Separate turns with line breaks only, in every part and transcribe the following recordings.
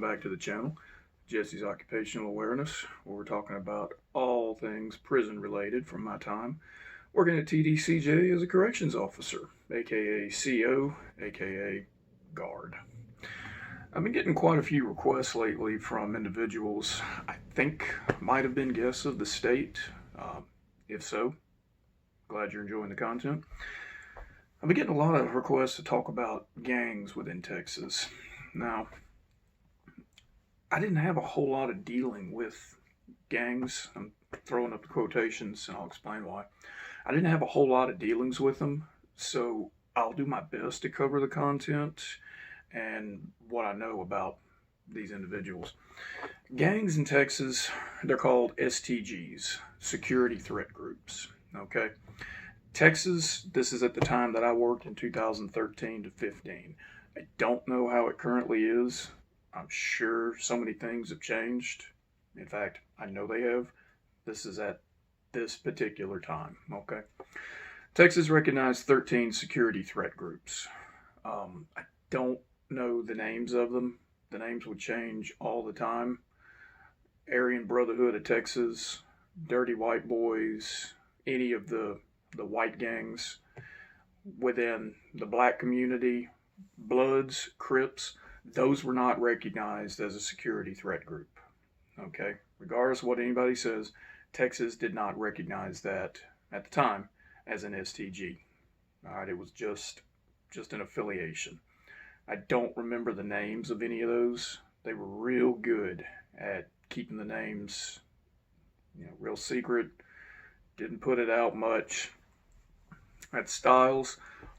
back to the channel, Jesse's Occupational Awareness, where we're talking about all things prison related from my time working at TDCJ as a corrections officer, aka CO, aka guard. I've been getting quite a few requests lately from individuals I think might have been guests of the state. If so, glad you're enjoying the content. I've been getting a lot of requests to talk about gangs within Texas. Now, I didn't have a whole lot of dealing with gangs. I'm throwing up the quotations and I'll explain why. I didn't have a whole lot of dealings with them, so I'll do my best to cover the content and what I know about these individuals. Gangs in Texas, they're called STGs, security threat groups. Okay. Texas, this is at the time that I worked in 2013 to 15. I don't know how it currently is. I'm sure so many things have changed. In fact, I know they have. This is at this particular time, okay? Texas recognized 13 security threat groups. I don't know the names of them. The names would change all the time. Aryan Brotherhood of Texas, Dirty White Boys, any of the white gangs within the black community, Bloods, Crips, those were not recognized as a security threat group. Okay, regardless of what anybody says, Texas did not recognize that at the time as an STG. All right, it was just an affiliation. I don't remember the names of any of those. They were real good at keeping the names, real secret. Didn't put it out much. At Styles,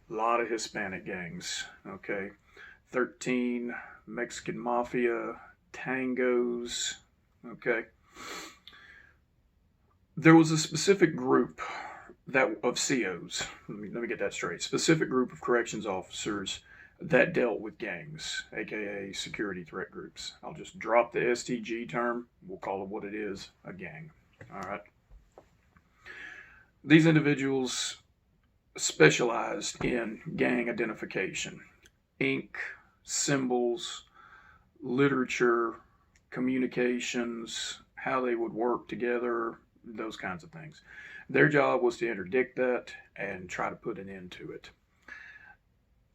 a lot of Hispanic gangs. Okay, 13 Mexican Mafia, Tangos. Okay. There was a specific group of COs. Let me get that straight. Specific group of corrections officers that dealt with gangs, aka security threat groups. I'll just drop the STG term. We'll call it what it is, a gang. All right. These individuals specialized in gang identification, ink, symbols, literature, communications, how they would work together, those kinds of things. Their job was to interdict that and try to put an end to it.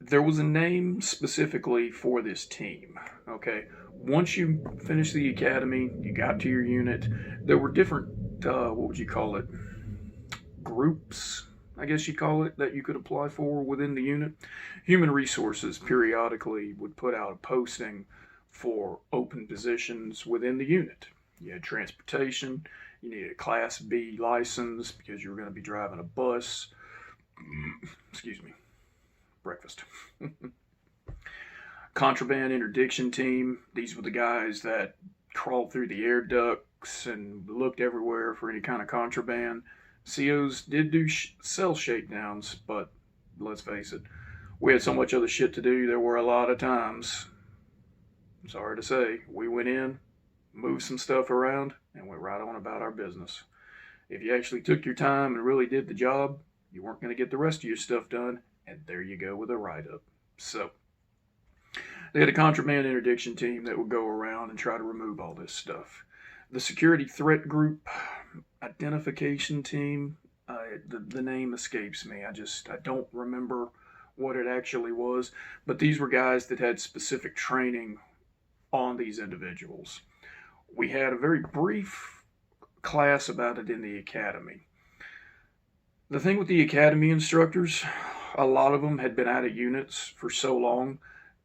There was a name specifically for this team, okay? Once you finished the academy, you got to your unit, there were different, what would you call it, groups, I guess you'd call it, that you could apply for within the unit. Human Resources periodically would put out a posting for open positions within the unit. You had transportation, you needed a Class B license because you were going to be driving a bus. Excuse me, breakfast. Contraband interdiction team, these were the guys that crawled through the air ducts and looked everywhere for any kind of contraband. COs did do cell shakedowns, but let's face it, we had so much other shit to do. There were a lot of times, I'm sorry to say, we went in, moved some stuff around, and went right on about our business. If you actually took your time and really did the job, you weren't going to get the rest of your stuff done, and there you go with a write-up. So, they had a contraband interdiction team that would go around and try to remove all this stuff. The security threat group identification team, the name escapes me. I don't remember what it actually was, but these were guys that had specific training on these individuals. We had a very brief class about it in the academy. The thing with the academy instructors, a lot of them had been out of units for so long,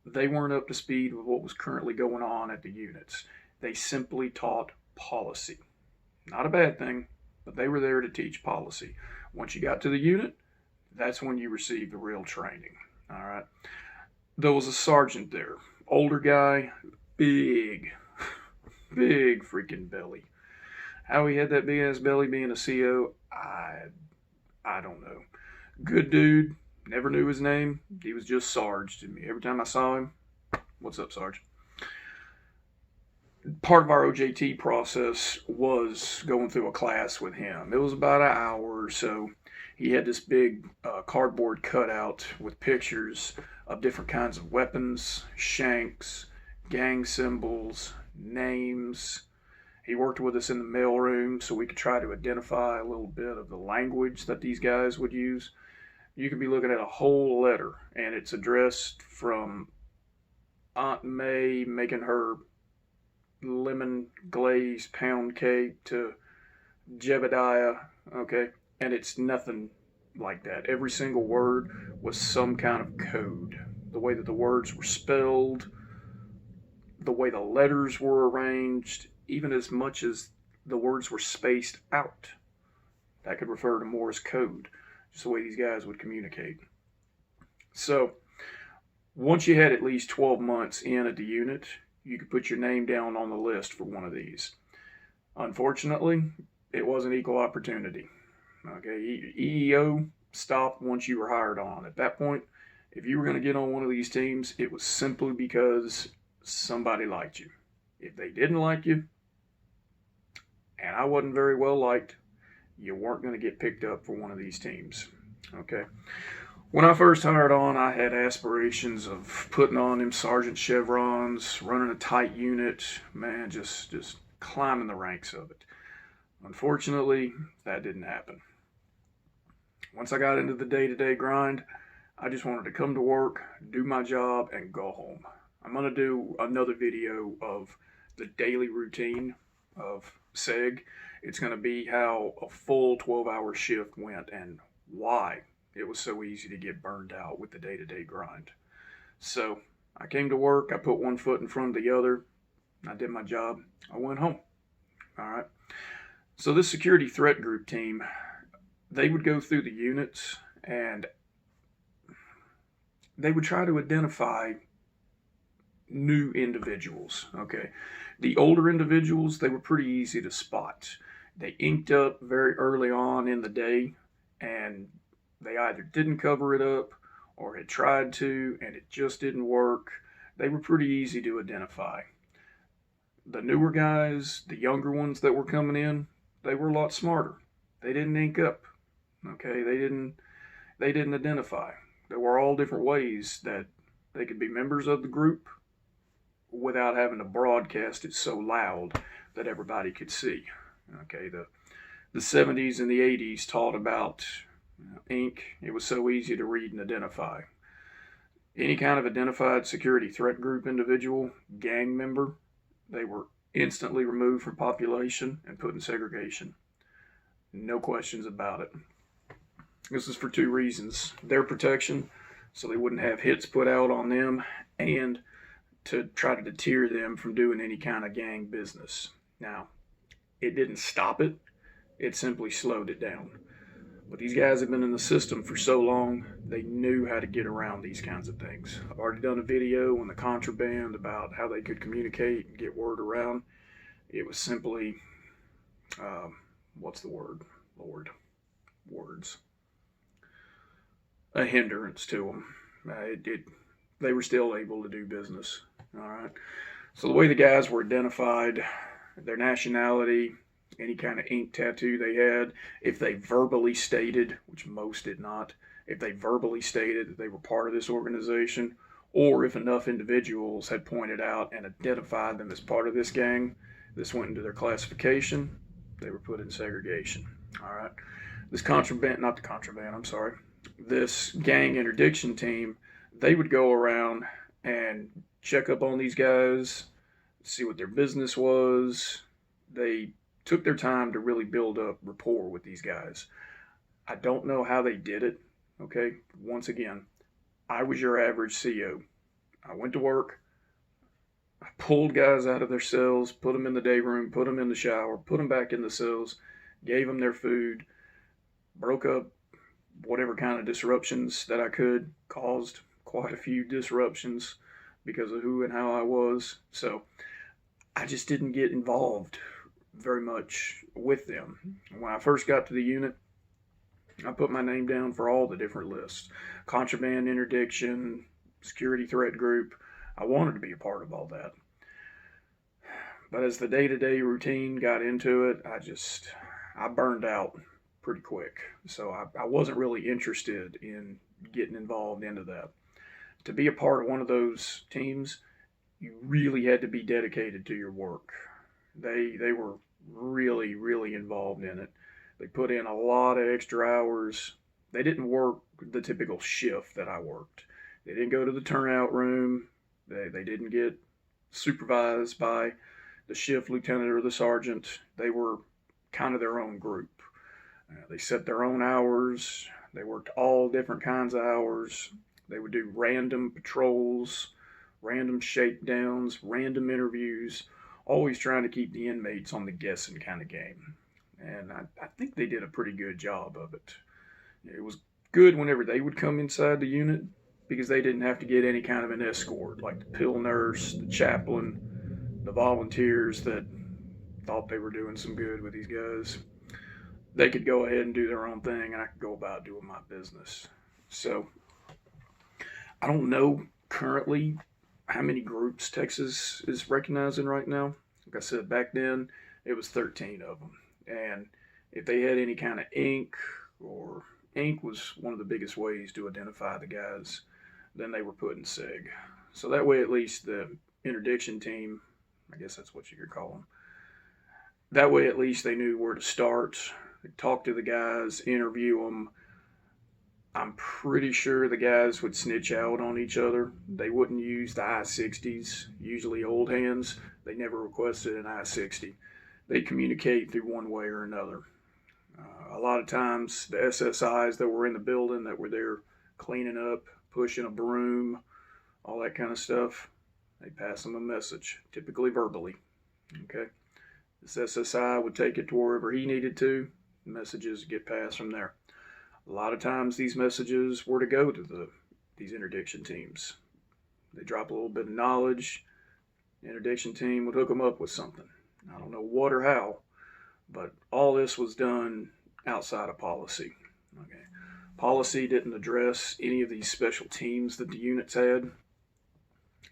they weren't up to speed with what was currently going on at the units. They simply taught policy. Not a bad thing, but they were there to teach policy. Once you got to the unit, that's when you received the real training. All right. There was a sergeant there, older guy, big freaking belly. How he had that big ass belly being a CO, I don't know. Good dude, never knew his name. He was just Sarge to me. Every time I saw him, what's up, Sarge? Part of our OJT process was going through a class with him. It was about an hour or so. He had this big cardboard cutout with pictures of different kinds of weapons, shanks, gang symbols, names. He worked with us in the mailroom so we could try to identify a little bit of the language that these guys would use. You could be looking at a whole letter, and it's addressed from Aunt May making her lemon glazed pound cake to Jebediah, okay? And it's nothing like that. Every single word was some kind of code. The way that the words were spelled, the way the letters were arranged, even as much as the words were spaced out. That could refer to Morse code, just the way these guys would communicate. So, once you had at least 12 months in at the unit, you could put your name down on the list for one of these. Unfortunately, it wasn't equal opportunity. Okay, EEO stopped once you were hired on. At that point, if you were going to get on one of these teams, it was simply because somebody liked you. If they didn't like you, and I wasn't very well liked, you weren't going to get picked up for one of these teams. Okay. When I first hired on, I had aspirations of putting on them sergeant chevrons, running a tight unit, man, just climbing the ranks of it. Unfortunately, that didn't happen. Once I got into the day-to-day grind, I just wanted to come to work, do my job, and go home. I'm going to do another video of the daily routine of SEG. It's going to be how a full 12-hour shift went and why it was so easy to get burned out with the day-to-day grind. So I came to work, I put one foot in front of the other, I did my job, I went home. All right. So this security threat group team, they would go through the units and they would try to identify new individuals. Okay. The older individuals, they were pretty easy to spot. They inked up very early on in the day, and they either didn't cover it up or had tried to and it just didn't work. They were pretty easy to identify. The newer guys, the younger ones that were coming in, they were a lot smarter. They didn't ink up. Okay, they didn't identify. There were all different ways that they could be members of the group without having to broadcast it so loud that everybody could see. Okay, the 70s and the 80s taught about ink. It was so easy to read and identify. Any kind of identified security threat group individual, gang member, they were instantly removed from population and put in segregation. No questions about it. This is for two reasons. Their protection, so they wouldn't have hits put out on them, and to try to deter them from doing any kind of gang business. Now, it didn't stop it. It simply slowed it down. But these guys have been in the system for so long, they knew how to get around these kinds of things. I've already done a video on the contraband about how they could communicate and get word around. It was simply, what's the word? Lord. Words. A hindrance to them. They were still able to do business. All right. So the way the guys were identified, their nationality, any kind of ink tattoo they had, if they verbally stated, which most did not, if they verbally stated that they were part of this organization, or if enough individuals had pointed out and identified them as part of this gang, this went into their classification, they were put in segregation. All right. This gang interdiction team, they would go around and check up on these guys, see what their business was. They took their time to really build up rapport with these guys. I don't know how they did it, okay? Once again, I was your average CO. I went to work, I pulled guys out of their cells, put them in the day room, put them in the shower, put them back in the cells, gave them their food, broke up whatever kind of disruptions that I could, caused quite a few disruptions because of who and how I was. So I just didn't get involved very much with them. When I first got to the unit, I put my name down for all the different lists. Contraband, interdiction, security threat group. I wanted to be a part of all that. But as the day-to-day routine got into it, I burned out pretty quick. So I wasn't really interested in getting involved into that. To be a part of one of those teams, you really had to be dedicated to your work. They were really, really involved in it. They put in a lot of extra hours. They didn't work the typical shift that I worked. They didn't go to the turnout room. They didn't get supervised by the shift lieutenant or the sergeant. They were kind of their own group. They set their own hours. They worked all different kinds of hours. They would do random patrols, random shakedowns, random interviews, always trying to keep the inmates on the guessing kind of game. And I think they did a pretty good job of it. It was good whenever they would come inside the unit because they didn't have to get any kind of an escort, like the pill nurse, the chaplain, the volunteers that thought they were doing some good with these guys. They could go ahead and do their own thing, and I could go about doing my business. So I don't know currently how many groups Texas is recognizing right now. Like I said, back then it was 13 of them. And if they had any kind of ink, or ink was one of the biggest ways to identify the guys, then they were put in SIG. So that way at least the interdiction team, I guess that's what you could call them, that way at least they knew where to start, talk to the guys, interview them. I'm pretty sure the guys would snitch out on each other. They wouldn't use the I-60s, usually old hands. They never requested an I-60. They communicate through one way or another. A lot of times the SSIs that were in the building that were there cleaning up, pushing a broom, all that kind of stuff, they pass them a message, typically verbally. Okay, this SSI would take it to wherever he needed to. Messages get passed from there. A lot of times these messages were to go to these interdiction teams. They drop a little bit of knowledge. The interdiction team would hook them up with something. I don't know what or how, but all this was done outside of policy. Okay, policy didn't address any of these special teams that the units had.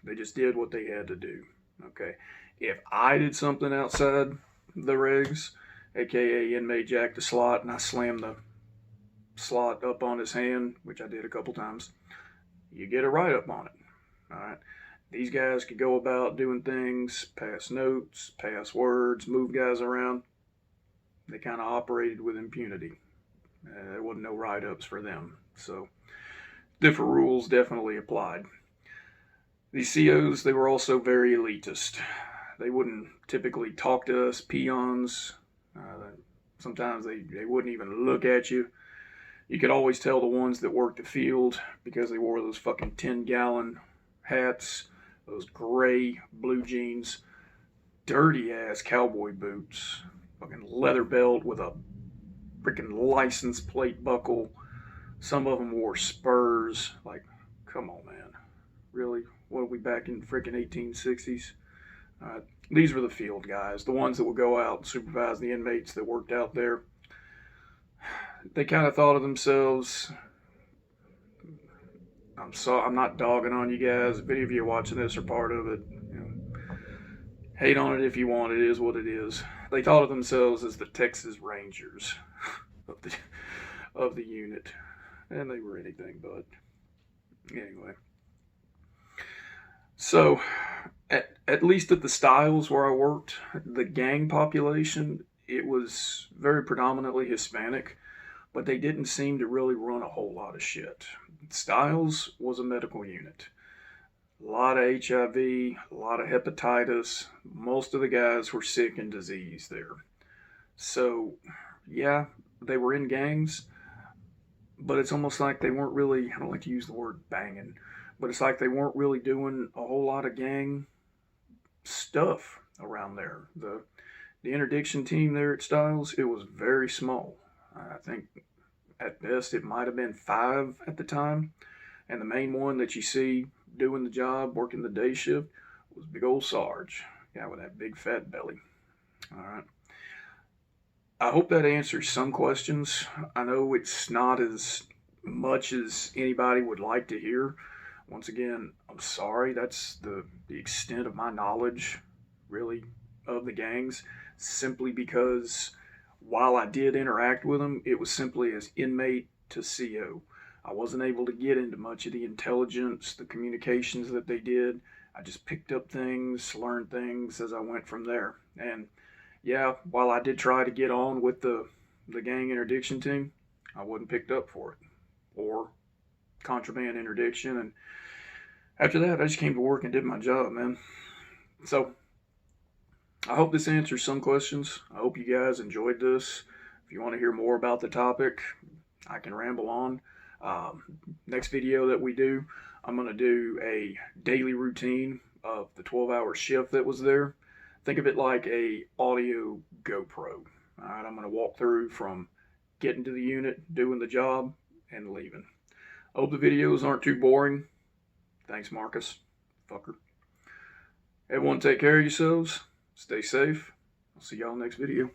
They just did what they had to do. Okay, if I did something outside the regs, aka inmate jacked the slot and I slammed the slot up on his hand, which I did a couple times, you get a write-up on it. All right, these guys could go about doing things, pass notes, pass words, move guys around. They kind of operated with impunity. There wasn't no write-ups for them. So different rules definitely applied. These COs, they were also very elitist. They wouldn't typically talk to us peons. Sometimes they wouldn't even look at you. You could always tell the ones that worked the field because they wore those fucking 10-gallon hats, those gray blue jeans, dirty-ass cowboy boots, fucking leather belt with a freaking license plate buckle. Some of them wore spurs. Like, come on, man. Really? What are we back in freaking 1860s? These were the field guys, the ones that would go out and supervise the inmates that worked out there. They kind of thought of themselves. I'm not dogging on you guys. If any of you are watching this or part of it, hate on it if you want. It is what it is. They thought of themselves as the Texas Rangers of the unit, and they were anything but. Anyway, so at least at the Styles where I worked, the gang population, it was very predominantly Hispanic, but they didn't seem to really run a whole lot of shit. Styles was a medical unit. A lot of HIV, a lot of hepatitis. Most of the guys were sick and diseased there. So, yeah, they were in gangs, but it's almost like they weren't really, I don't like to use the word banging, but it's like they weren't really doing a whole lot of gang stuff around there. The interdiction team there at Styles, it was very small. I think at best it might have been 5 at the time. And the main one that you see doing the job, working the day shift, was big old Sarge. Guy with that big fat belly. All right. I hope that answers some questions. I know it's not as much as anybody would like to hear. Once again, I'm sorry. That's the extent of my knowledge, really, of the gangs. Simply because while I did interact with them, it was simply as inmate to CO. I wasn't able to get into much of the intelligence, the communications that they did. I just picked up things, learned things as I went from there. And yeah, while I did try to get on with the gang interdiction team, I wasn't picked up for it, or contraband interdiction. And after that, I just came to work and did my job, man. So I hope this answers some questions. I hope you guys enjoyed this. If you want to hear more about the topic, I can ramble on. Next video that we do, I'm going to do a daily routine of the 12-hour shift that was there. Think of it like a audio GoPro. All right, I'm going to walk through from getting to the unit, doing the job, and leaving. I hope the videos aren't too boring. Thanks, Marcus. Fucker. Everyone take care of yourselves. Stay safe. I'll see y'all next video.